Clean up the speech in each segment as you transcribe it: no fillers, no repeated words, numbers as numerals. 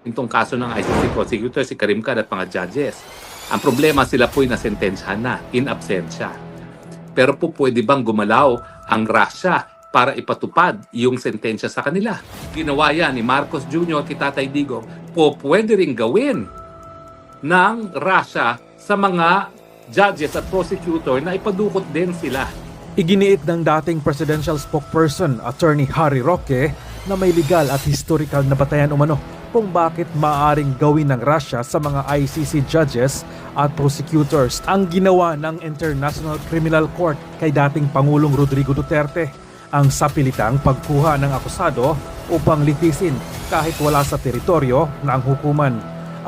itong kaso ng ICC prosecutor, si Karim Khan at mga judges. Ang problema, sila po'y nasentensyahan na, in absentia. Pero po pwede bang gumalaw ang Russia para ipatupad yung sentensya sa kanila? Ginawa yan ni Marcos Jr. kay Tatay Digong. Po pwede rin gawin ng Russia sa mga judges at prosecutor na ipadukot din sila. Iginiit ng dating presidential spokesperson, Attorney Harry Roque, na may legal at historical na batayan umano kung bakit maaaring gawin ng Russia sa mga ICC judges at prosecutors ang ginawa ng International Criminal Court kay dating Pangulong Rodrigo Duterte, ang sapilitang pagkuha ng akusado upang litisin kahit wala sa teritoryo ng hukuman.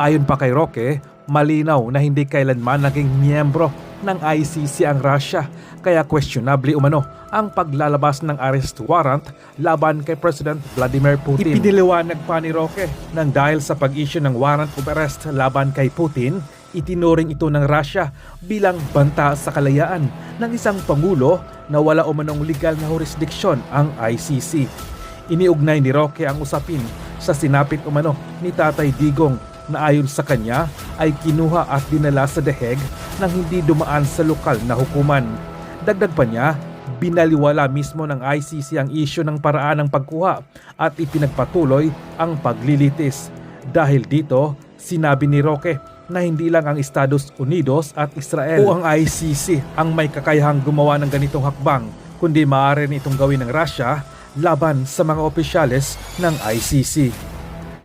Ayon pa kay Roque, malinaw na hindi kailanman naging miyembro ng ICC ang Russia, kaya questionable umano ang paglalabas ng arrest warrant laban kay President Vladimir Putin. Ipiniliwanag pa ni Roque nang dahil sa pag-issue ng warrant of arrest laban kay Putin, itinuring ito ng Russia bilang banta sa kalayaan ng isang pangulo na wala umanong legal na jurisdiction ang ICC. Iniugnay ni Roque ang usapin sa sinapit umano ni Tatay Digong na ayon sa kanya ay kinuha at dinala sa The Hague nang hindi dumaan sa lokal na hukuman. Dagdag pa niya, binaliwala mismo ng ICC ang isyu ng paraan ng pagkuha at ipinagpatuloy ang paglilitis. Dahil dito, sinabi ni Roque na hindi lang ang Estados Unidos at Israel o ang ICC ang may kakayahang gumawa ng ganitong hakbang, kundi maaari rin itong gawin ng Russia laban sa mga opisyales ng ICC.